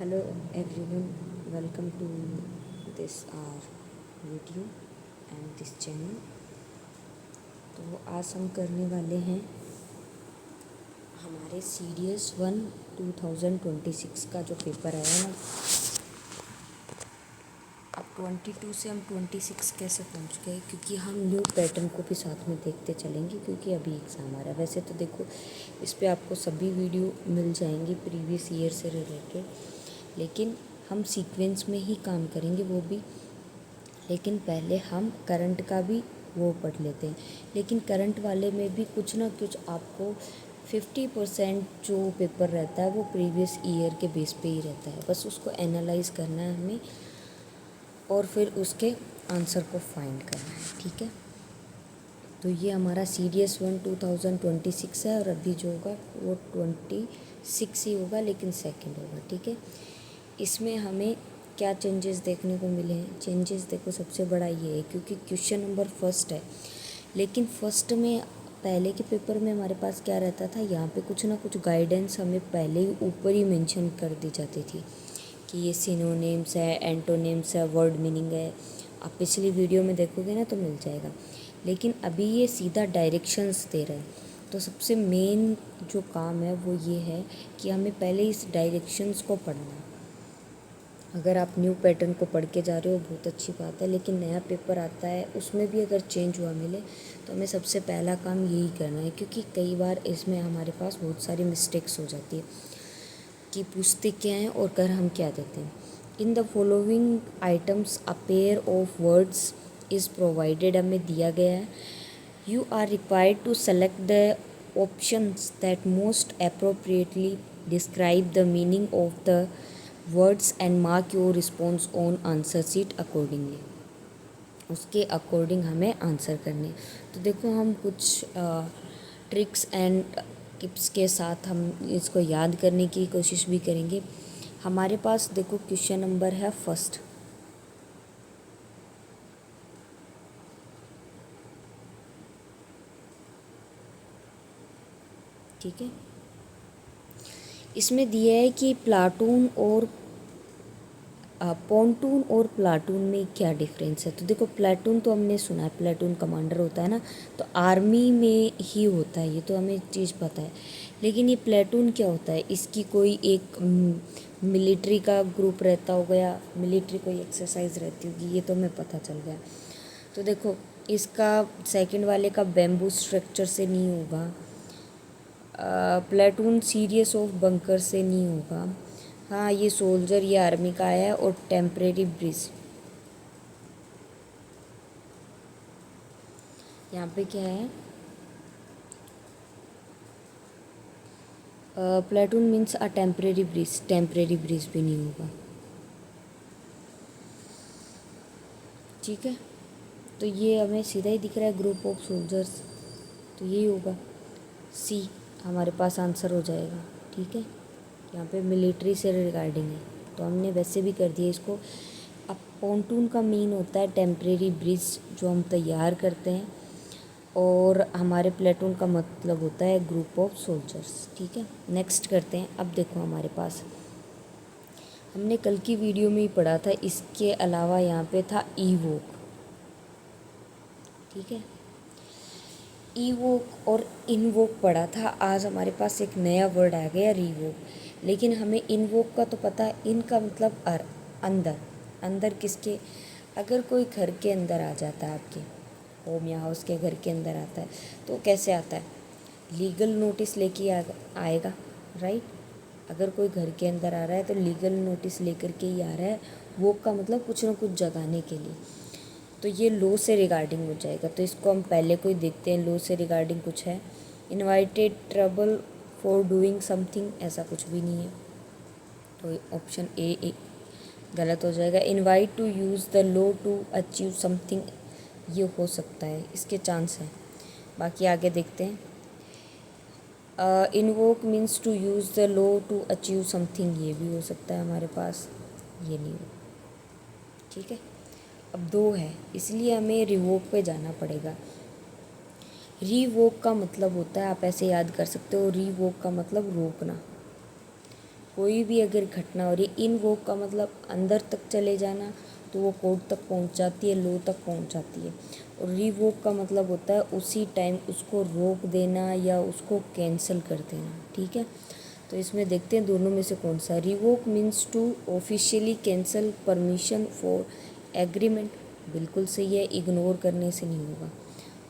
Hello everyone, welcome to this our video and this channel. तो आज हम करने वाले हैं हमारे सीडीएस 1 2026 का जो पेपर आया ना। अब 22 से हम 26 कैसे पहुंच गए, क्योंकि हम न्यू पैटर्न को भी साथ में देखते चलेंगे, क्योंकि अभी एग्ज़ाम आ रहा है। वैसे तो देखो, इस पे आपको सभी वीडियो मिल जाएंगी प्रीवियस ईयर से रिलेटेड, लेकिन हम सीक्वेंस में ही काम करेंगे वो भी। लेकिन पहले हम करंट का भी वो पढ़ लेते हैं। लेकिन करंट वाले में भी कुछ ना कुछ आपको 50% जो पेपर रहता है वो प्रीवियस ईयर के बेस पे ही रहता है। बस उसको एनालाइज करना है हमें और फिर उसके आंसर को फाइंड करना है, ठीक है। तो ये हमारा CDS 1 2026 है, और अभी जो होगा वो 26 ही होगा, लेकिन सेकंड होगा, ठीक है। इसमें हमें क्या चेंजेस देखने को मिले हैं? चेंजेस देखो, सबसे बड़ा ये है क्योंकि क्वेश्चन नंबर फर्स्ट है, लेकिन फर्स्ट में पहले के पेपर में हमारे पास क्या रहता था, यहाँ पे कुछ ना कुछ गाइडेंस हमें पहले ही ऊपर ही मेंशन कर दी जाती थी कि ये सिनोनिम्स है, एंटोनिम्स है, वर्ड मीनिंग है। आप पिछली वीडियो में देखोगे ना तो मिल जाएगा। लेकिन अभी ये सीधा डायरेक्शंस दे रहे हैं। तो सबसे मेन जो काम है वो ये है कि हमें पहले इस डायरेक्शंस को पढ़ना है। अगर आप न्यू पैटर्न को पढ़ के जा रहे हो बहुत अच्छी बात है, लेकिन नया पेपर आता है उसमें भी अगर चेंज हुआ मिले तो हमें सबसे पहला काम यही करना है, क्योंकि कई बार इसमें हमारे पास बहुत सारी मिस्टेक्स हो जाती है कि पूछते क्या हैं और कर हम क्या देते हैं। In the following items a pair of words is provided, हमें दिया गया है। You are required to select the options that most appropriately describe the meaning of the words and mark your response on answer sheet accordingly. उसके according हमें answer करने। तो देखो, हम कुछ ट्रिक्स एंड टिप्स के साथ हम इसको याद करने की कोशिश भी करेंगे। हमारे पास देखो क्वेश्चन नंबर है फर्स्ट, ठीक है। इसमें दिया है कि प्लाटून और पॉन्टून और प्लाटून में क्या डिफरेंस है। तो देखो, प्लाटून तो हमने सुना है, प्लाटून कमांडर होता है ना, तो आर्मी में ही होता है, ये तो हमें चीज़ पता है। लेकिन ये प्लाटून क्या होता है? इसकी कोई एक मिलिट्री का ग्रुप रहता होगा या मिलिट्री कोई एक्सरसाइज रहती होगी, ये तो हमें पता चल गया। तो देखो, इसका सेकंड वाले का बैम्बू स्ट्रक्चर से नहीं होगा, प्लाटून सीरियस ऑफ बंकर से नहीं होगा। हाँ, ये सोल्जर, ये आर्मी का है। और टेम्परेरी ब्रिज, यहाँ पे क्या है, platoon means a temporary bridge, temporary bridge भी नहीं होगा, ठीक है। तो ये हमें सीधा ही दिख रहा है, ग्रुप ऑफ सोल्जर्स, तो यही होगा, सी हमारे पास आंसर हो जाएगा, ठीक है। यहाँ पे मिलिट्री से रिगार्डिंग है तो हमने वैसे भी कर दिया इसको। अब पॉन्टून का मीन होता है टेम्परेरी ब्रिज जो हम तैयार करते हैं, और हमारे प्लेटून का मतलब होता है ग्रुप ऑफ सोल्जर्स, ठीक है। नेक्स्ट करते हैं। अब देखो, हमारे पास हमने कल की वीडियो में ही पढ़ा था, इसके अलावा यहाँ पे था ईवोक, ठीक है। ईवोक और इनवोक पढ़ा था। आज हमारे पास एक नया वर्ड आ गया, रीवोक। लेकिन हमें इनवोक का तो पता है, इनका मतलब अंदर। अंदर किसके? अगर कोई घर के अंदर आ जाता है, आपके होम या हाउस के घर के अंदर आता है, तो कैसे आता है? लीगल नोटिस लेके आएगा, राइट। अगर कोई घर के अंदर आ रहा है तो लीगल नोटिस लेकर के ही आ रहा है। वोक का मतलब कुछ ना कुछ जगाने के लिए, तो ये लो से रिगार्डिंग हो जाएगा। तो इसको हम पहले को ही देखते हैं, लो से रिगार्डिंग कुछ है। Invited trouble for doing something, ऐसा कुछ भी नहीं है, तो ऑप्शन ए गलत हो जाएगा। Invite to use the law to achieve something, ये हो सकता है, इसके चांस हैं। बाकी आगे देखते हैं। Invoke means to use the law to achieve something, ये भी हो सकता है हमारे पास, ये नहीं हो, ठीक है। अब दो है, इसलिए हमें रिवोक पे जाना पड़ेगा। रीवोक का मतलब होता है, आप ऐसे याद कर सकते हो, रीवोक का मतलब रोकना। कोई भी अगर घटना हो रही है, इनवोक का मतलब अंदर तक चले जाना, तो वो कोर्ट तक पहुंच जाती है, लॉ तक पहुंच जाती है। और रिवोक का मतलब होता है उसी टाइम उसको रोक देना या उसको कैंसिल कर देना, ठीक है। तो इसमें देखते हैं दोनों में से कौन सा। Revoke means to officially cancel permission for agreement, बिल्कुल सही है, इग्नोर करने से नहीं होगा।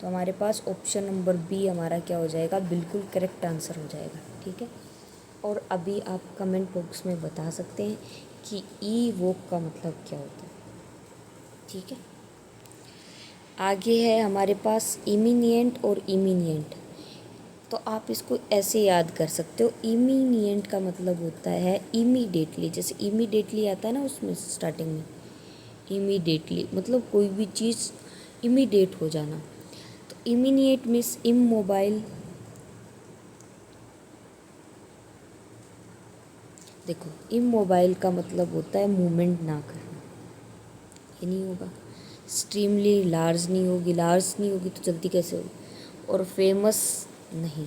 तो हमारे पास ऑप्शन नंबर बी हमारा क्या हो जाएगा, बिल्कुल करेक्ट आंसर हो जाएगा, ठीक है। और अभी आप कमेंट बॉक्स में बता सकते हैं कि ई वोक का मतलब क्या होता है, ठीक है। आगे है हमारे पास इमीनिएंट और इमीनिएंट। तो आप इसको ऐसे याद कर सकते हो, इमीनिएंट का मतलब होता है इमीडिएटली, जैसे इमीडिएटली आता है ना उसमें स्टार्टिंग में, इमीडिएटली मतलब कोई भी चीज़ इमीडिएट हो जाना। तो इमीनिएट मीन्स इमोबाइल। देखो इमोबाइल का मतलब होता है मूवमेंट ना करना, ये नहीं होगा। एक्सट्रीमली लार्ज नहीं होगी, लार्ज नहीं होगी तो जल्दी कैसे होगी। और फेमस नहीं।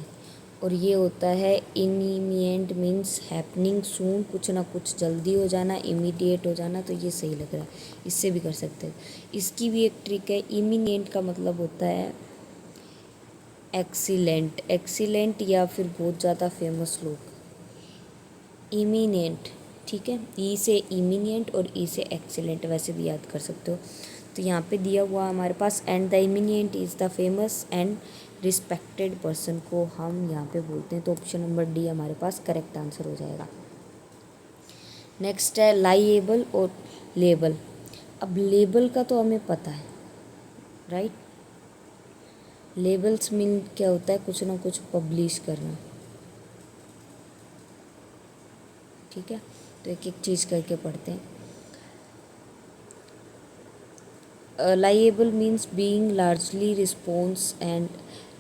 और ये होता है इमीनिएंट मीन्स हैपनिंग सून, कुछ ना कुछ जल्दी हो जाना, इमीडिएट हो जाना। तो ये सही लग रहा है, इससे भी कर सकते हैं। इसकी भी एक ट्रिक है, इमीनिएंट का मतलब होता है एक्सीलेंट, एक्सीलेंट या फिर बहुत ज़्यादा फेमस लोग, इमीनिएंट, ठीक है। ई से इमीनिएंट और ई से एक्सीलेंट, वैसे भी याद कर सकते हो। तो यहाँ पे दिया हुआ हमारे पास and the eminent is the famous and respected person को हम यहाँ पे बोलते हैं। तो ऑप्शन नंबर डी हमारे पास करेक्ट आंसर हो जाएगा। नेक्स्ट है लाइएबल और लेबल। अब लेबल का तो हमें पता है, राइट। लेबल्स मीन क्या होता है, कुछ ना कुछ पब्लिश करना, ठीक है। तो एक एक चीज़ करके पढ़ते हैं। Liable means being largely response and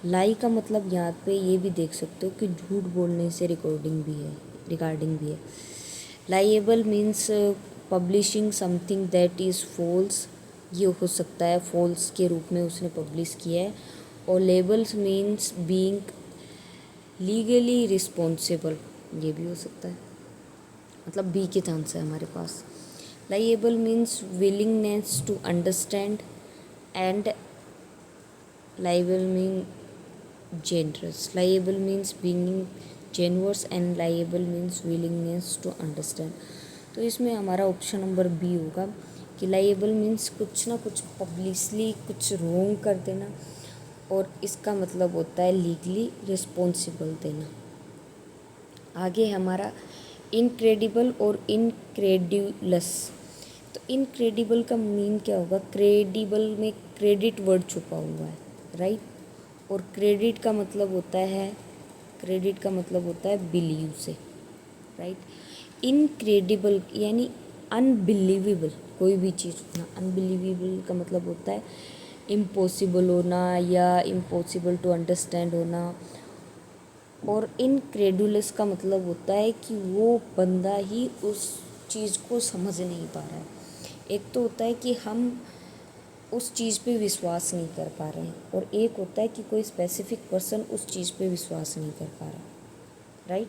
lie का मतलब यहाँ पे ये भी देख सकते हो कि झूठ बोलने से रिगार्डिंग भी है। Liable means publishing something that is false, ये हो सकता है फॉल्स के रूप में उसने पब्लिश किया है। और labels means being legally responsible, ये भी हो सकता है, मतलब बी के चांस है हमारे पास। Liable means willingness to understand and liable mean generous. Liable means being generous and liable means willingness to understand. तो इसमें हमारा ऑप्शन नंबर बी होगा कि लाइएबल मीन्स कुछ ना कुछ पब्लिकली कुछ रोंग कर देना, और इसका मतलब होता है लीगली रिस्पॉन्सिबल देना। आगे हमारा इनक्रेडिबल और इनक्रेड्यूलस। तो इनक्रेडिबल का मीन क्या होगा, क्रेडिबल में क्रेडिट वर्ड छुपा हुआ है, राइट। और क्रेडिट का मतलब होता है बिलीव से, राइट। इनक्रेडिबल यानी अनबिलीवेबल, कोई भी चीज़ होना। अनबिलीवेबल का मतलब होता है इम्पॉसिबल होना या इम्पॉसिबल टू अंडरस्टैंड होना। और इनक्रेडुलस का मतलब होता है कि वो बंदा ही उस चीज़ को समझ नहीं पा रहा है। एक तो होता है कि हम उस चीज़ पे विश्वास नहीं कर पा रहे हैं, और एक होता है कि कोई स्पेसिफिक पर्सन उस चीज़ पे विश्वास नहीं कर पा रहा, राइट।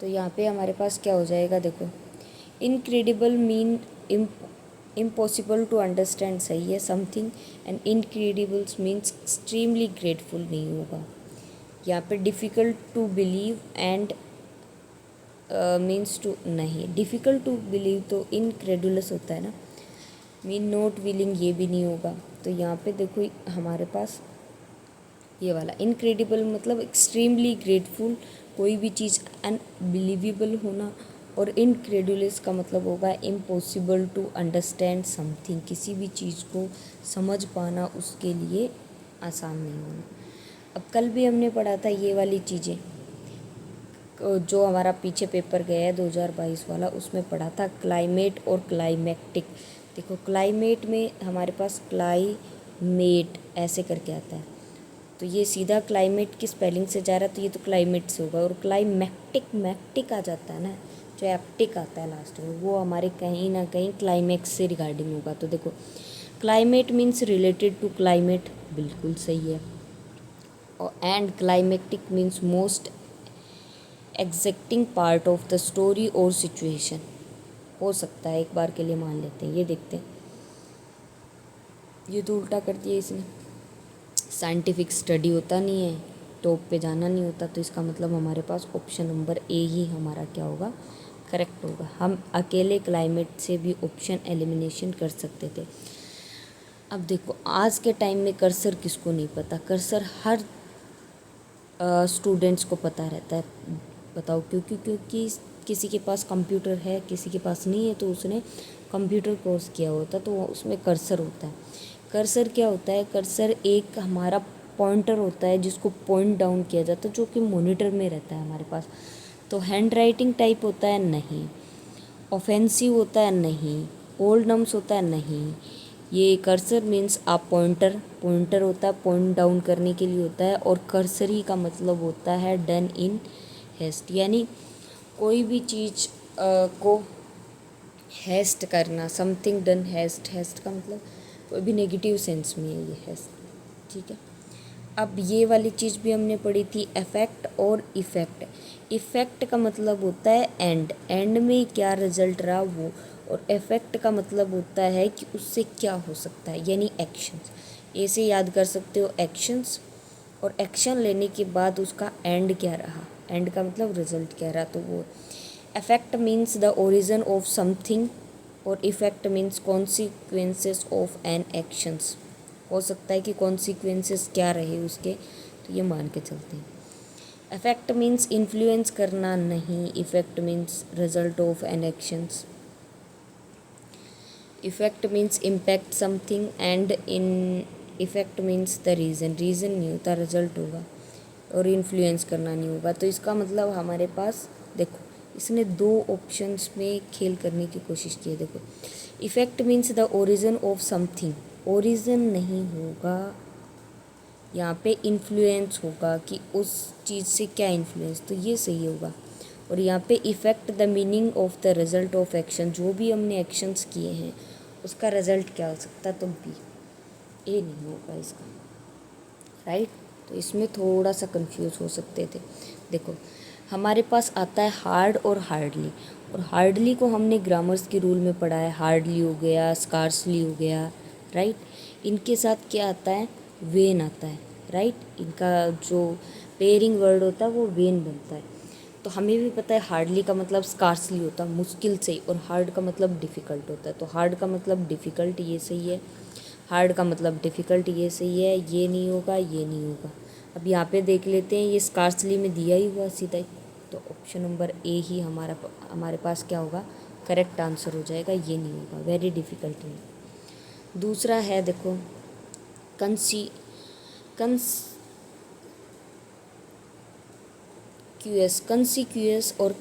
तो यहाँ पे हमारे पास क्या हो जाएगा, देखो incredible mean impossible to understand, सही है something. And incredibles means extremely grateful नहीं होगा। यहाँ पे difficult to believe and means to, नहीं डिफ़िकल्ट टू बिलीव तो इनक्रेडुलस होता है ना, मीन नॉट विलिंग ये भी नहीं होगा। तो यहाँ पे देखो हमारे पास ये वाला इनक्रेडिबल मतलब एक्सट्रीमली ग्रेटफुल, कोई भी चीज़ अनबिलीवेबल होना। और इनक्रेडुलस का मतलब होगा इम्पॉसिबल टू अंडरस्टैंड समथिंग, किसी भी चीज़ को समझ पाना उसके लिए आसान नहीं होना। अब कल भी हमने पढ़ा था ये वाली चीज़ें, जो हमारा पीछे पेपर गया है 2022 वाला, उसमें पढ़ा था क्लाइमेट और क्लाइमेक्टिक। देखो क्लाइमेट में हमारे पास क्लाइमेट ऐसे करके आता है, तो ये सीधा क्लाइमेट की स्पेलिंग से जा रहा है, तो ये तो क्लाइमेट से होगा। और मैक्टिक आ जाता है ना, जो एप्टिक आता है लास्ट में, वो हमारे कहीं ना कहीं क्लाइमेक्स से रिगार्डिंग होगा। तो देखो climate means related to climate, बिल्कुल सही है। और and climactic means most exacting part of the story और सिचुएशन। हो सकता है, एक बार के लिए मान लेते हैं, ये देखते हैं। ये तो उल्टा कर दिया इसने। साइंटिफिक स्टडी होता नहीं है, टॉप पे जाना नहीं होता, तो इसका मतलब हमारे पास ऑप्शन नंबर ए ही हमारा क्या होगा, करेक्ट होगा। हम अकेले क्लाइमेट से भी ऑप्शन एलिमिनेशन कर सकते थे। अब देखो, आज के टाइम में कर्सर किसको नहीं पता? कर्सर हर स्टूडेंट्स को पता रहता है। बताओ, क्योंकि किसी के पास कंप्यूटर है, किसी के पास नहीं है, तो उसने कंप्यूटर कोर्स किया होता, तो उसमें कर्सर होता है। कर्सर क्या होता है? कर्सर एक हमारा पॉइंटर होता है जिसको पॉइंट डाउन किया जाता है, जो कि मॉनिटर में रहता है हमारे पास। तो हैंड राइटिंग टाइप होता है? नहीं। ऑफेंसिव होता है? नहीं। ओल्ड नम्स होता है? नहीं। ये कर्सर मीन्स आप पॉइंटर होता है, पॉइंट डाउन करने के लिए होता है। और कर्सरी का मतलब होता है डन इन हेस्ट, यानी कोई भी चीज़ को हेस्ट करना, समथिंग डन हेस्ट। हेस्ट का मतलब कोई भी नेगेटिव सेंस में है ये हेस्ट, ठीक है। अब ये वाली चीज़ भी हमने पढ़ी थी, इफ़ेक्ट और इफ़ेक्ट। इफ़ेक्ट का मतलब होता है एंड में क्या रिजल्ट रहा वो, और इफ़ेक्ट का मतलब होता है कि उससे क्या हो सकता है, यानी एक्शंस। ऐसे याद कर सकते हो, एक्शंस, और एक्शन लेने के बाद उसका एंड क्या रहा, एंड का मतलब रिजल्ट क्या रहा, तो वो effect means the origin of something, और effect means consequences of an actions. हो सकता है कि कॉन्सिक्वेंसेस क्या रहे उसके, तो ये मान के चलते हैं। इफ़ेक्ट मीन्स इन्फ्लुएंस करना, नहीं। Effect means result of an actions. Effect means impact something, and in effect means the reason नहीं होता, रिजल्ट होगा, और इन्फ्लुएंस करना नहीं होगा। तो इसका मतलब हमारे पास देखो, इसने दो ऑप्शंस में खेल करने की कोशिश की है। देखो, effect means the origin of something, origin नहीं होगा यहाँ पे, इन्फ्लुएंस होगा कि उस चीज़ से क्या इन्फ्लुएंस, तो ये सही होगा। और यहाँ पे effect the meaning of the result of action, जो भी हमने एक्शंस किए हैं उसका रिजल्ट क्या हो सकता है, तो बी, ए नहीं होगा इसका, राइट। तो इसमें थोड़ा सा कंफ्यूज हो सकते थे। देखो, हमारे पास आता है हार्ड और हार्डली, और हार्डली को हमने ग्रामर्स के रूल में पढ़ा है, हार्डली हो गया, स्कार्सली हो गया, राइट। इनके साथ क्या आता है, वेन आता है, राइट। इनका जो पेयरिंग वर्ड होता है वो वेन बनता है। तो हमें भी पता है हार्डली का मतलब स्कार्सली होता है, मुश्किल से, और हार्ड का मतलब डिफ़िकल्ट होता है। तो हार्ड का मतलब डिफ़िकल्ट, ये सही है। हार्ड का मतलब डिफ़िकल्ट, ये सही है। ये नहीं होगा, ये नहीं होगा। अब यहाँ पे देख लेते हैं, ये स्कार्सली में दिया ही हुआ सीधा ही, तो ऑप्शन नंबर ए ही हमारे पास क्या होगा, करेक्ट आंसर हो जाएगा। ये नहीं होगा, वेरी डिफ़िकल्ट नहीं। दूसरा है, देखो, कंसी कंसिक्यूअस और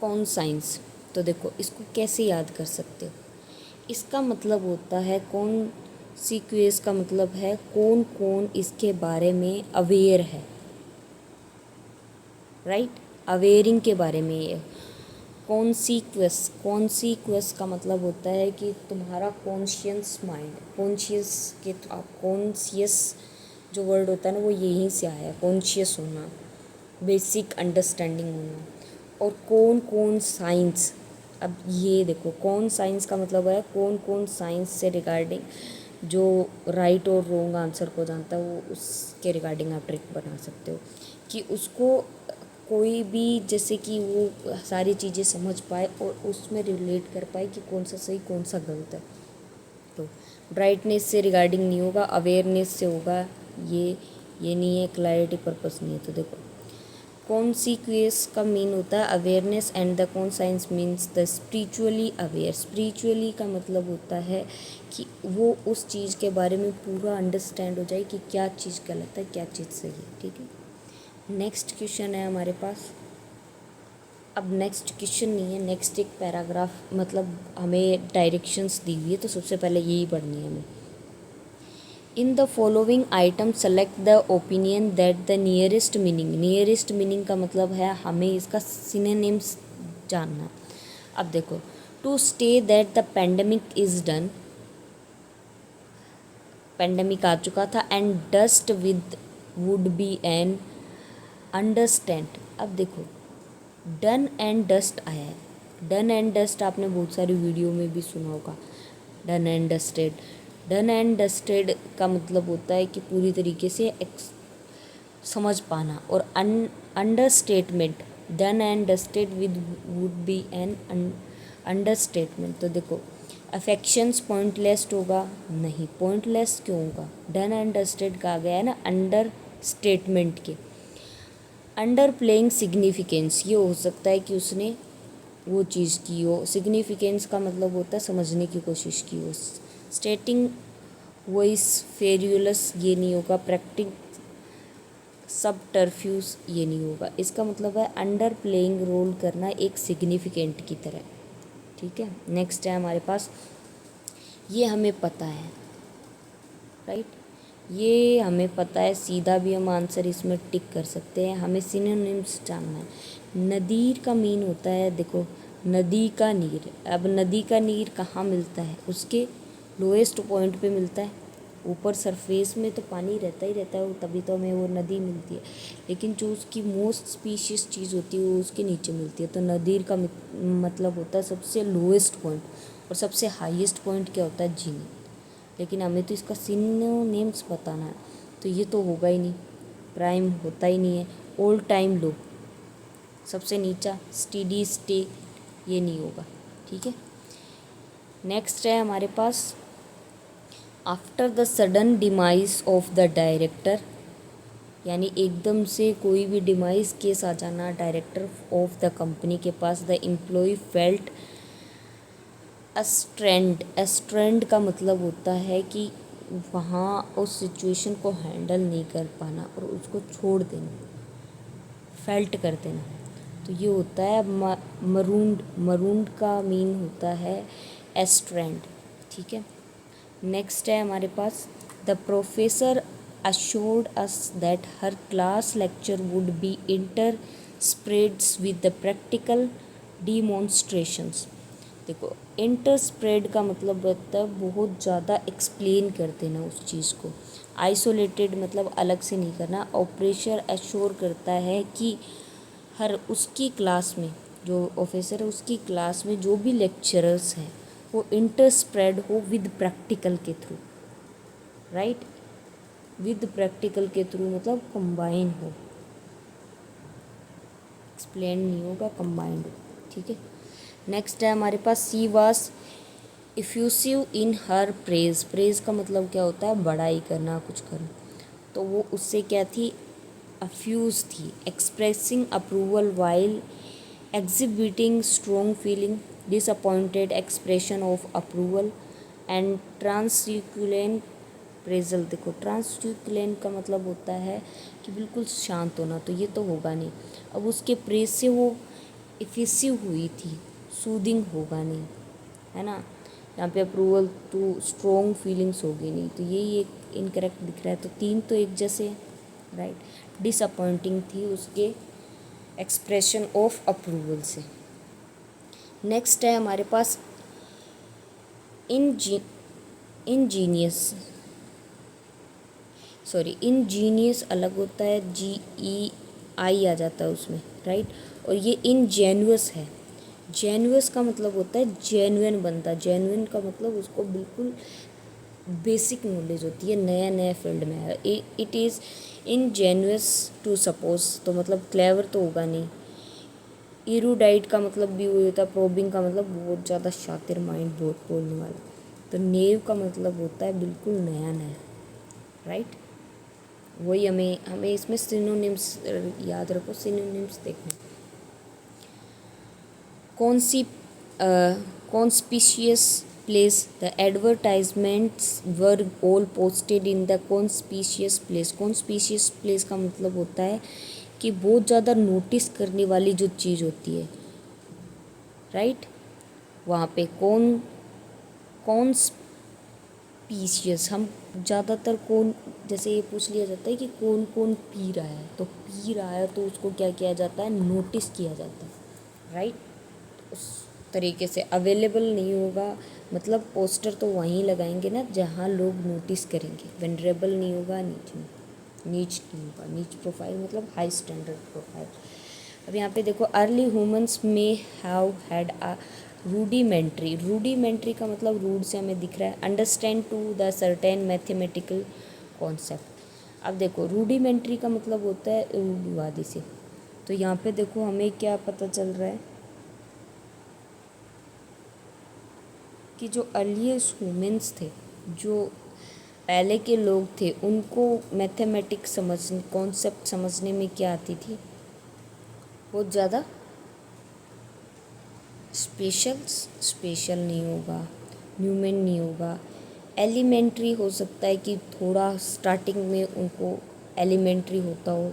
कॉन्साइंस। तो देखो, इसको कैसे याद कर सकते हो? इसका मतलब होता है, कॉन्सिक्यूअस का मतलब है कौन कौन इसके बारे में अवेयर है, राइट। अवेयरिंग के बारे में ये। कॉन्सिक्वस का मतलब होता है कि तुम्हारा कॉन्शियस माइंड, कॉन्शियस के, आप कॉन्शियस जो वर्ड होता है ना, वो यहीं से आया है, कॉन्शियस होना, बेसिक अंडरस्टैंडिंग होना। और कौन कौन साइंस, अब ये देखो, कौन साइंस का मतलब है कौन कौन साइंस से रिगार्डिंग, जो राइट और रॉन्ग आंसर को जानता है, वो उसके रिगार्डिंग आप ट्रिक बना सकते हो कि उसको कोई भी, जैसे कि वो सारी चीज़ें समझ पाए और उसमें रिलेट कर पाए कि कौन सा सही कौन सा गलत है। तो ब्राइटनेस से रिगार्डिंग नहीं होगा, अवेयरनेस से होगा। ये नहीं है, क्लैरिटी पर्पस नहीं है। तो देखो, कॉन्सिक्वेंस का मीन होता है awareness, and the conscience means the spiritually aware. Spiritually का मतलब होता है कि वो उस चीज़ के बारे में पूरा अंडरस्टैंड हो जाए कि क्या चीज़ गलत है, क्या चीज़ सही है, ठीक है। नेक्स्ट क्वेश्चन है हमारे पास। अब नेक्स्ट क्वेश्चन नहीं है, नेक्स्ट एक पैराग्राफ, मतलब हमें डायरेक्शंस दी हुई है, तो सबसे पहले यही पढ़नी है हमें। In the following item select the opinion that the nearest meaning. Nearest meaning का मतलब है हमें इसका सिनोनिम्स जानना। अब देखो, to stay that the pandemic is done, pandemic आ चुका था, and dust with would be an understand. अब देखो, डन एंड डस्ट आया है। डन एंड डस्ट आपने बहुत सारी वीडियो में भी सुना होगा, done and dusted. Done and dusted का मतलब होता है कि पूरी तरीके से समझ पाना। और understatement, done and dusted with would be an understatement. तो देखो, अफेक्शंस पॉइंटलेस होगा नहीं, पॉइंटलेस क्यों होगा, डन एंड डस्टेड कहा गया है ना अंडर स्टेटमेंट के। अंडर प्लेइंग सिग्निफिकेंस, ये हो सकता है कि उसने वो चीज़ की हो। सिग्निफिकेंस का मतलब होता है समझने की कोशिश की हो। स्टेटिंग वॉइस फेरियुलस, ये नहीं होगा। प्रैक्टिक सब टर्फ्यूज, ये नहीं होगा। इसका मतलब है अंडर प्लेइंग रोल करना एक सिग्निफिकेंट की तरह। ठीक है, नेक्स्ट है हमारे पास, ये हमें पता है, राइट, ये हमें पता है, सीधा भी हम आंसर इसमें टिक कर सकते हैं। हमें सिनोनिम्स जानना है। नदीर का मीन होता है, देखो, नदी का नीर। अब नदी का नीर कहाँ मिलता है, उसके लोएस्ट पॉइंट पे मिलता है। ऊपर सरफेस में तो पानी रहता ही रहता है, वो तभी तो हमें वो नदी मिलती है। लेकिन जो उसकी मोस्ट स्पीशियस चीज़ होती है वो उसके नीचे मिलती है। तो नदीर का मतलब होता है सबसे लोएस्ट पॉइंट, और सबसे हाईएस्ट पॉइंट क्या होता है, झील। लेकिन हमें तो इसका सिनोनिम्स बताना है, तो ये तो होगा ही नहीं, प्राइम होता ही नहीं है। ऑल टाइम लो सबसे नीचा, स्टेडी स्टे, ये नहीं होगा। ठीक है, नेक्स्ट है हमारे पास, after the sudden demise of the director, यानी एकदम से कोई भी डिमाइस केस आ जाना डायरेक्टर ऑफ द कंपनी के पास, द एम्प्लॉय फेल्ट अस्ट्रेंड। अस्ट्रेंड का मतलब होता है कि वहाँ उस सिचुएशन को हैंडल नहीं कर पाना और उसको छोड़ देना, फेल्ट कर देना। तो ये होता है मरूंड। मरूंड का मीन होता है एस्ट्रेंड। ठीक है, नेक्स्ट है हमारे पास, the professor assured us that her class lecture would be interspreads with the practical demonstrations। देखो, इंटरस्प्रेड का मतलब होता है बहुत ज़्यादा एक्सप्लेन कर देना उस चीज़ को। आइसोलेटेड मतलब अलग से नहीं करना। ऑपरेशन एश्योर करता है कि हर उसकी क्लास में, जो ऑफिसर है उसकी क्लास में जो भी लेक्चरर्स हैं वो इंटरस्प्रेड हो विद प्रैक्टिकल के थ्रू, राइट। विद प्रैक्टिकल के थ्रू मतलब कंबाइन हो, एक्सप्लेन नहीं होगा, कंबाइंड हो। ठीक है, नेक्स्ट है हमारे पास, सी वास इफ्यूसिव इन हर प्रेज। प्रेज का मतलब क्या होता है, बड़ाई करना, कुछ करना। तो वो उससे क्या थी, अफ्यूज थी। Expressing approval while exhibiting strong feeling, disappointed expression of approval and truculent appraisal. देखो, ट्रांसक्यूलेंट का मतलब होता है कि बिल्कुल शांत होना, तो ये तो होगा नहीं। अब उसके प्रेज से वो इफेसिव हुई थी, सूदिंग होगा नहीं, है ना। यहाँ पे अप्रूवल टू स्ट्रॉन्ग फीलिंग्स होगी नहीं, तो यही एक इनकरेक्ट दिख रहा है। तो तीन तो एक जैसे, राइट। डिसअपॉइंटिंग थी उसके एक्सप्रेशन ऑफ अप्रूवल से। नेक्स्ट है हमारे पास इंजीनियस, सॉरी, इंजीनियस अलग होता है, GEI आ जाता है उसमें, राइट। और ये इनजेन्युअस है। जेन्युअस का मतलब होता है जेन्युइन बंदा। जेन्युइन का मतलब उसको बिल्कुल बेसिक नॉलेज होती है, नया नया फील्ड में है। इट इज़ इनजेन्युअस टू सपोज, तो मतलब क्लेवर तो होगा नहीं। इरूडाइट का मतलब भी वही होता है। प्रोबिंग का मतलब बहुत ज़्यादा शातिर, माइंड बहुत बोलने वाला। तो नेव का मतलब होता है बिल्कुल नया नया, राइट। वही हमें इसमें सिनोनिम्स याद रखो, सिनोनिम्स देखना। Conspicuous place, the advertisements were all posted in the conspicuous place. Conspicuous place का मतलब होता है कि बहुत ज़्यादा नोटिस करने वाली जो चीज़ होती है, राइट। वहाँ पे कॉन्स्पिशियस, हम ज़्यादातर कौन, जैसे ये पूछ लिया जाता है कि कौन कौन पी रहा है, तो पी रहा है तो उसको क्या किया जाता है, नोटिस किया जाता है, राइट। उस तरीके से अवेलेबल नहीं होगा, मतलब पोस्टर तो वहीं लगाएंगे ना जहाँ लोग नोटिस करेंगे। वेनरेबल नहीं होगा, नीच नहीं होगा। नीच प्रोफाइल मतलब हाई स्टैंडर्ड प्रोफाइल। अब यहाँ पे देखो अर्ली ह्यूमंस में हैव हैड अ रूडिमेंट्री का मतलब रूड से हमें दिख रहा है understand to the certain mathematical concept. अब देखो रूडिमेंट्री का मतलब होता है रूढ़िवादी से। तो यहाँ पे देखो हमें क्या पता चल रहा है कि जो अर्लीस्ट ह्यूमंस थे, जो पहले के लोग थे, उनको मैथमेटिक्स समझने कॉन्सेप्ट समझने में क्या आती थी, बहुत ज़्यादा स्पेशल नहीं होगा, न्यूमेन नहीं होगा, एलिमेंट्री हो सकता है कि थोड़ा स्टार्टिंग में उनको एलिमेंट्री होता हो,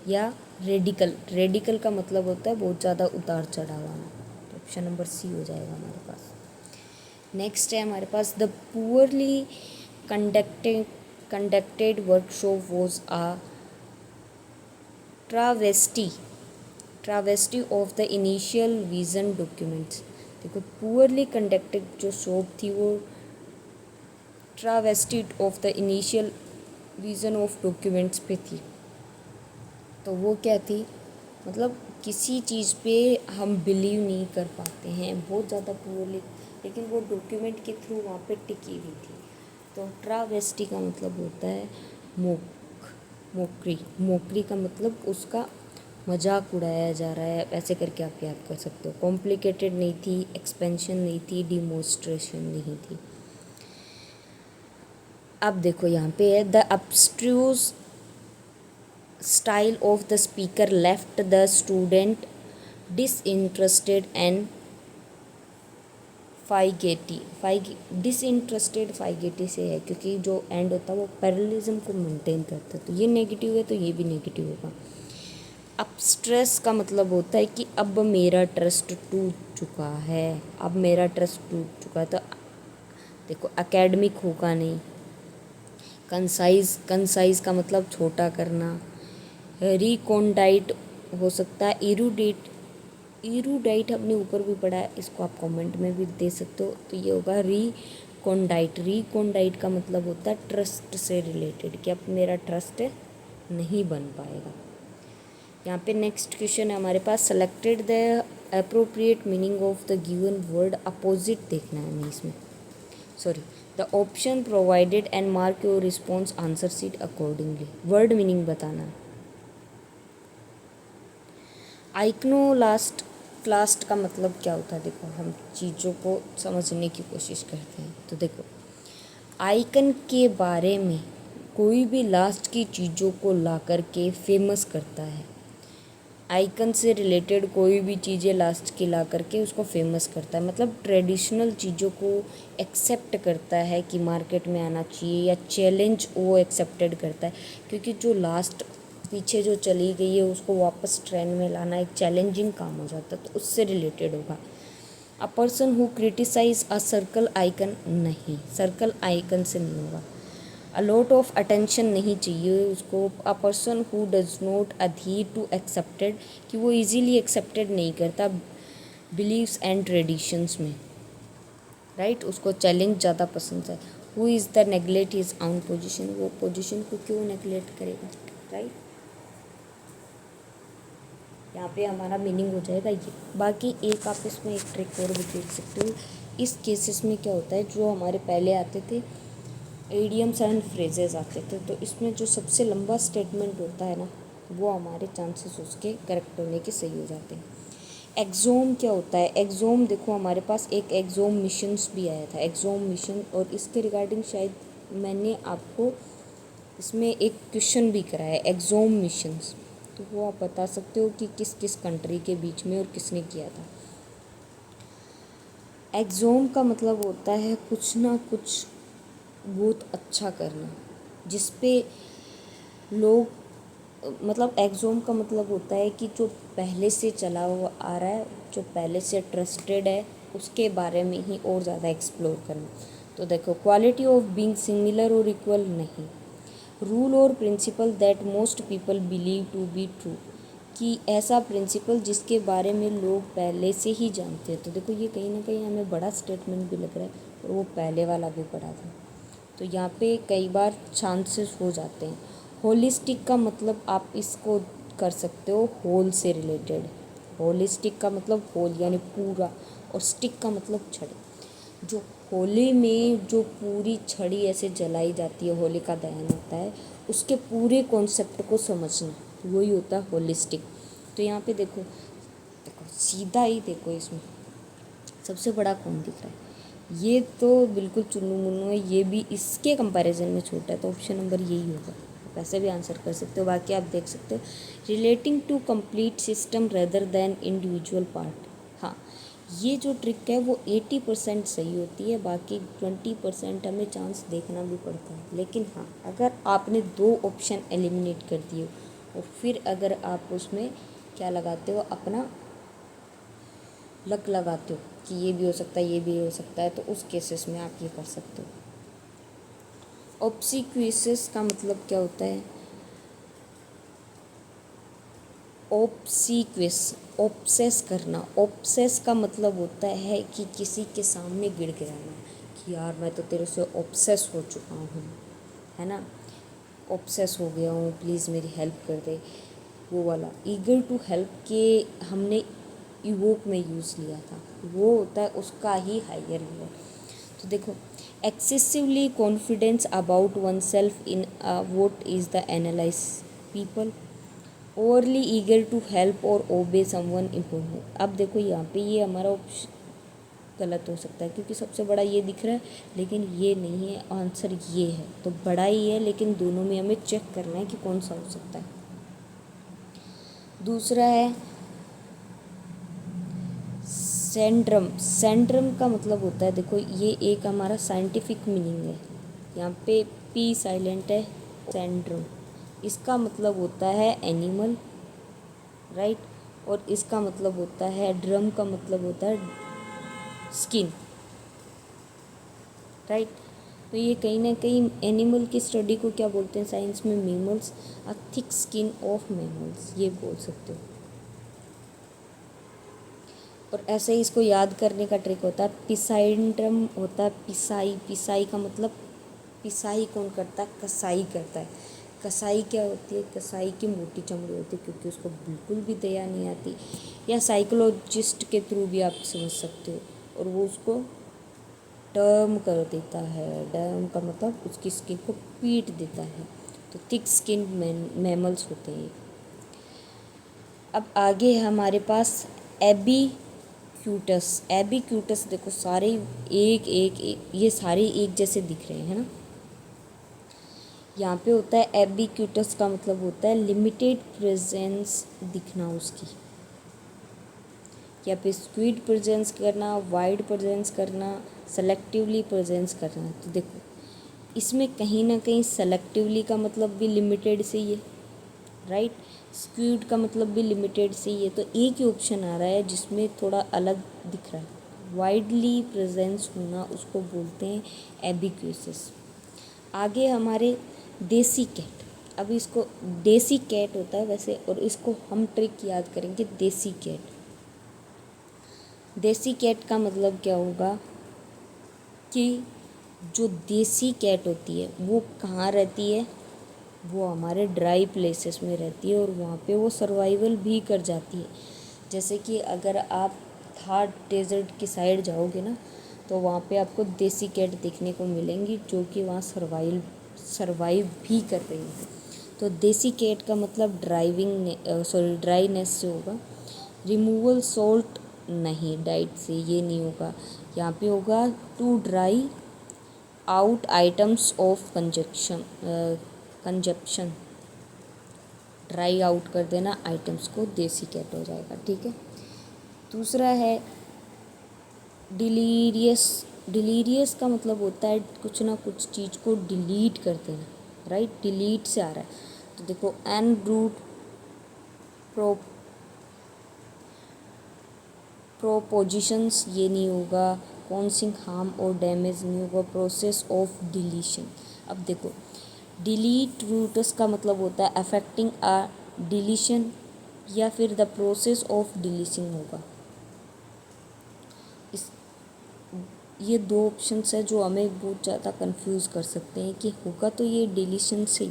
या रेडिकल का मतलब होता है बहुत ज़्यादा उतार चढ़ाव आना। तो ऑप्शन नंबर सी हो जाएगा हमारे पास। नेक्स्ट है हमारे पास the poorly conducted workshop was a travesty of the initial vision documents. देखो पुअरली कंडक्टेड जो शॉप थी वो travesty of the initial vision of documents पे थी। तो वो क्या थी, मतलब किसी चीज़ पे हम बिलीव नहीं कर पाते हैं बहुत ज़्यादा पुअरली, लेकिन वो डॉक्यूमेंट के थ्रू वहाँ पे टिकी हुई थी। तो ट्रावेस्टी का मतलब होता है मोकरी का मतलब उसका मजाक उड़ाया जा रहा है, ऐसे करके आप याद कर सकते हो। कॉम्प्लिकेटेड नहीं थी, एक्सपेंशन नहीं थी, डिमोन्स्ट्रेशन नहीं थी। अब देखो यहाँ पे है the abstruse style of the speaker left the student disinterested and disinterested fidgety से है, क्योंकि जो एंड होता है वो पैरेललिज्म को मेंटेन करता है। तो ये नेगेटिव है तो ये भी नेगेटिव होगा। अब स्ट्रेस का मतलब होता है कि अब मेरा ट्रस्ट टूट चुका है, तो देखो एकेडमिक होगा नहीं। कंसाइज का मतलब छोटा करना। रिकॉन्डाइट हो सकता है। इरूडाइट अपने ऊपर भी पढ़ा है, इसको आप कमेंट में भी दे सकते हो। तो ये होगा रिकॉन्डाइट का मतलब होता है ट्रस्ट से रिलेटेड, कि अब मेरा ट्रस्ट नहीं बन पाएगा। यहाँ पे नेक्स्ट क्वेश्चन है हमारे पास selected the appropriate meaning of the given word. Opposite देखना है हमें इसमें, the option provided and mark your response answer sheet accordingly. Word meaning बताना है। आइकनोक्लास्ट का मतलब क्या होता है, देखो हम चीज़ों को समझने की कोशिश करते हैं। तो देखो आइकन के बारे में कोई भी लास्ट की चीज़ों को ला कर के फेमस करता है। आइकन से रिलेटेड कोई भी चीज़ें लास्ट की ला करके उसको फेमस करता है, मतलब ट्रेडिशनल चीज़ों को एक्सेप्ट करता है कि मार्केट में आना चाहिए, या चैलेंज वो एक्सेप्टेड करता है, क्योंकि जो लास्ट पीछे जो चली गई है उसको वापस ट्रेंड में लाना एक चैलेंजिंग काम हो जाता है। तो उससे रिलेटेड होगा। A person who criticize a circle icon, नहीं, सर्कल आइकन से नहीं होगा। अ लॉट ऑफ अटेंशन नहीं चाहिए उसको। A person who does not adhere to accepted, कि वो इजीली एक्सेप्टेड नहीं करता बिलीव्स एंड ट्रेडिशंस में, राइट, उसको चैलेंज ज़्यादा पसंद है। Who is the neglect his own position, वो पोजिशन को क्यों नेगलेक्ट करेगा, राइट। यहाँ पे हमारा मीनिंग हो जाएगा ये। बाकी एक आप इसमें एक ट्रिक और भी देख सकते हो। इस केसेस में क्या होता है, जो हमारे पहले आते थे एडियम्स एंड फ्रेजेस आते थे, तो इसमें जो सबसे लंबा स्टेटमेंट होता है ना, वो हमारे चांसेस उसके करेक्ट होने के सही हो जाते हैं। एक्सोम क्या होता है, एक्सोम देखो हमारे पास एक एक्सोम मिशंस भी आया था, एक्सोम मिशन, और इसके रिगार्डिंग शायद मैंने आपको इसमें एक क्वेश्चन भी कराया है, एक्सोम मिशंस। तो वो आप बता सकते हो कि किस किस कंट्री के बीच में और किसने किया था। एक्सोम का मतलब होता है कुछ ना कुछ बहुत अच्छा करना, जिस पे लोग, मतलब एक्सोम का मतलब होता है कि जो पहले से चला हुआ आ रहा है, जो पहले से ट्रस्टेड है, उसके बारे में ही और ज़्यादा एक्सप्लोर करना। तो देखो क्वालिटी ऑफ बीइंग सिमिलर और इक्वल, नहीं। रूल और principle that most people believe to be true, कि ऐसा प्रिंसिपल जिसके बारे में लोग पहले से ही जानते हैं। तो देखो ये कहीं ना कहीं हमें बड़ा स्टेटमेंट भी लग रहा है, और वो पहले वाला भी पढ़ा था। तो यहाँ पे कई बार चांसेस हो जाते हैं। होलिस्टिक का मतलब आप इसको कर सकते हो होल से रिलेटेड। होलिस्टिक का मतलब होल यानी पूरा, और स्टिक का मतलब छड़ी। जो होली में जो पूरी छड़ी ऐसे जलाई जाती है, होली का दहन होता है, उसके पूरे कॉन्सेप्ट को समझना, वही होता है होलिस्टिक। तो यहाँ पे देखो देखो सीधा ही देखो, इसमें सबसे बड़ा कौन दिख रहा है? ये तो बिल्कुल चुन्नू मुन्नू है, ये भी इसके कंपैरिजन में छोटा है, तो ऑप्शन नंबर यही होगा। वैसे भी आंसर कर सकते हो, बाकी आप देख सकते हो relating to complete system rather than individual part. हाँ, ये जो ट्रिक है वो 80% सही होती है, बाकी 20% हमें चांस देखना भी पड़ता है। लेकिन हाँ, अगर आपने 2 ऑप्शन एलिमिनेट कर दिए और फिर अगर आप उसमें क्या लगाते हो, अपना लक लगाते हो कि ये भी हो सकता है, ये भी हो सकता है, तो उस केसेस में आप ये कर सकते हो। ऑब्सिक्यूसिस का मतलब क्या होता है? ऑब्सिक्विस, ऑब्सेस करना। ऑब्सेस का मतलब होता है कि किसी के सामने गिड़गिड़ाना, कि यार मैं तो तेरे से ऑब्सेस हो चुका हूँ, है ना, ऑब्सेस हो गया हूँ, प्लीज़ मेरी हेल्प कर दे, वो वाला। ईगर टू हेल्प के हमने इवोक में यूज़ लिया था, वो होता है उसका ही हायर लेवल। तो देखो, excessively confidence about one self in vote is the analyze people, overly eager to help और ओबे समवन इम्पोर्टेंट। अब देखो यहाँ पे ये हमारा ऑप्शन गलत हो सकता है, क्योंकि सबसे बड़ा ये दिख रहा है, लेकिन ये नहीं है, आंसर ये है। तो बड़ा ही है, लेकिन दोनों में हमें चेक करना है कि कौन सा हो सकता है। दूसरा है सेंड्रम। सेंड्रम का मतलब होता है, देखो ये एक हमारा साइंटिफिक मीनिंग है, यहाँ पे पी साइलेंट है। सेंड्रम, इसका मतलब होता है एनिमल, राइट, और इसका मतलब होता है ड्रम का मतलब होता है स्किन, राइट। तो ये कहीं ना कहीं एनिमल की स्टडी को क्या बोलते हैं साइंस में? Mammals, a thick skin of mammals, ये बोल सकते हो। और ऐसे ही इसको याद करने का ट्रिक होता है, पिसाइंड्रम होता है पिसाई। पिसाई का मतलब, पिसाई कौन करता है? कसाई करता है। कसाई क्या होती है? कसाई की मोटी चमड़ी होती है, क्योंकि उसको बिल्कुल भी दया नहीं आती, या साइकोलॉजिस्ट के थ्रू भी आप समझ सकते हो, और वो उसको टर्म कर देता है। डर्म का मतलब उसकी स्किन को पीट देता है। तो थिक स्किन मैमल्स होते हैं। अब आगे है हमारे पास एबीक्यूटस। एबीक्यूटस देखो सारे एक ये सारे एक जैसे दिख रहे हैं ना। यहाँ पे होता है एबीक्यूटस का मतलब होता है लिमिटेड प्रेजेंस दिखना उसकी, या फिर स्क्विड प्रेजेंस करना, वाइड प्रेजेंस करना, सेलेक्टिवली प्रेजेंस करना। तो देखो इसमें कहीं ना कहीं सेलेक्टिवली का मतलब भी लिमिटेड से ही है, राइट। स्क्यूड का मतलब भी लिमिटेड से ही है। तो एक ही ऑप्शन आ रहा है जिसमें थोड़ा अलग दिख रहा है। वाइडली प्रेजेंस होना उसको बोलते हैं एबिक्यूसिस। आगे हमारे देसी कैट। अब इसको देसी कैट होता है वैसे, और इसको हम ट्रिक याद करेंगे देसी कैट। देसी कैट का मतलब क्या होगा कि जो देसी कैट होती है वो कहाँ रहती है? वो हमारे ड्राई प्लेसेस में रहती है, और वहाँ पे वो सर्वाइवल भी कर जाती है। जैसे कि अगर आप थार डेजर्ट की साइड जाओगे ना, तो वहाँ पे आपको देसी कैट देखने को मिलेंगी, जो कि वहाँ सर्वाइव भी कर रही है। तो देसी कैट का मतलब ड्राईनेस से होगा। रिमूवल सॉल्ट नहीं, डाइट से ये नहीं होगा। यहाँ पे होगा to dry out items of consumption. Dry out कर देना आइटम्स को, देसी कैट हो जाएगा, ठीक है। दूसरा है डिलीरियस। डिलीरियस का मतलब होता है कुछ ना कुछ चीज़ को डिलीट कर देना, राइट, डिलीट से आ रहा है। तो देखो एन रूट प्रो प्रोपोजिशंस ये नहीं होगा। कॉन्सिंग हार्म और डैमेज नहीं होगा। Process of deletion. अब देखो डिलीट रूटस का मतलब होता है अफेक्टिंग अ डिलीशन, या फिर द प्रोसेस ऑफ डिलीशन होगा। इस ये 2 ऑप्शंस है जो हमें बहुत ज़्यादा कंफ्यूज कर सकते हैं कि होगा तो ये डिलीशन से,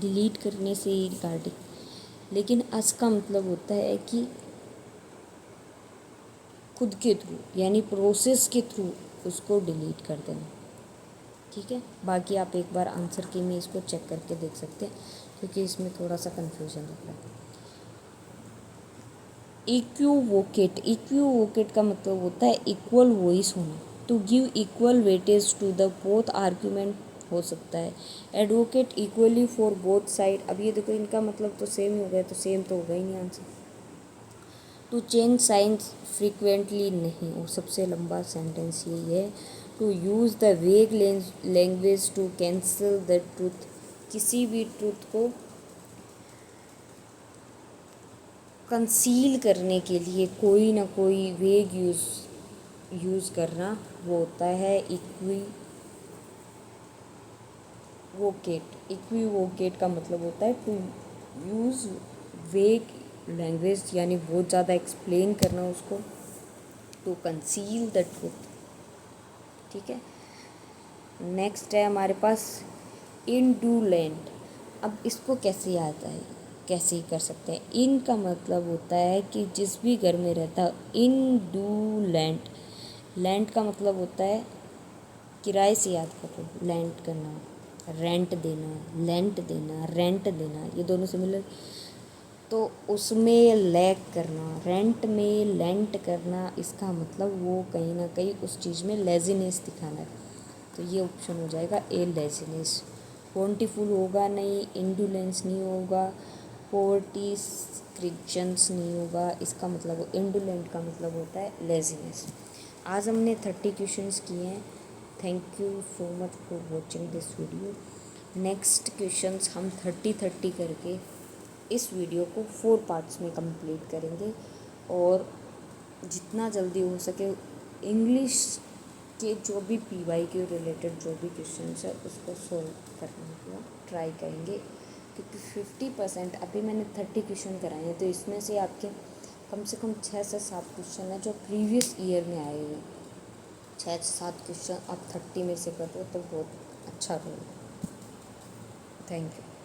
डिलीट करने से ही रिगार्डिंग। लेकिन अस का मतलब होता है कि खुद के थ्रू, यानी प्रोसेस के थ्रू उसको डिलीट कर देना। ठीक है, बाकी आप एक बार आंसर की में इसको चेक करके देख सकते हैं, क्योंकि इसमें थोड़ा सा कन्फ्यूजन लग रहा है। इक्विवोकेट का मतलब होता है इक्वल वॉइस होना, to give equal weightage to the both argument हो सकता है। Advocate equally for both side, अब ये देखो इनका मतलब तो सेम ही हो गया, तो सेम तो होगा ही नहीं answer. To change science frequently नहीं, और सबसे लंबा सेंटेंस यही है। To use the vague language to cancel the truth, किसी भी ट्रूथ को कंसील करने के लिए कोई ना कोई वेग यूज़ करना, वो होता है इक्विवोकेट का मतलब होता है टू यूज़ वेग लैंग्वेज, यानी बहुत ज़्यादा एक्सप्लेन करना उसको, टू कंसील द ट्रूथ। ठीक है, नेक्स्ट है हमारे पास इंडुलेंट। अब इसको कैसे याद है, कैसे ही कर सकते हैं। इन का मतलब होता है कि जिस भी घर में रहता है, इंडुलेंट, लैंड का मतलब होता है किराए से, याद करो, लैंड करना, रेंट देना, लेंट देना, रेंट देना, ये दोनों सिमिलर। तो उसमें लैग करना, रेंट में लेंट करना, इसका मतलब वो कहीं ना कहीं उस चीज़ में लेजीनेस दिखाना है। तो ये ऑप्शन हो जाएगा ए, लेजीनेस। बोंटीफुल होगा नहीं, इंडुलेंस नहीं होगा, पोवर्टी क्रिश्चन्स नहीं होगा, इसका मतलब इंडुलेंट का मतलब होता है लेजीनेस। आज हमने 30 क्वेश्चंस किए हैं। Thank you so much for watching this video. Next questions हम 30 करके इस वीडियो को 4 पार्ट्स में कंप्लीट करेंगे, और जितना जल्दी हो सके इंग्लिश के जो भी पीवाई के रिलेटेड जो भी क्वेश्चंस है उसको सॉल्व करने का ट्राई करेंगे, क्योंकि 50% अभी मैंने 30 क्वेश्चन कराए हैं, तो इसमें से आपके कम से कम 6 से 7 क्वेश्चन है जो प्रीवियस ईयर में आए हुए हैं। 6 से 7 क्वेश्चन आप 30 में से कर दो तो बहुत अच्छा रहेगा। Thank you.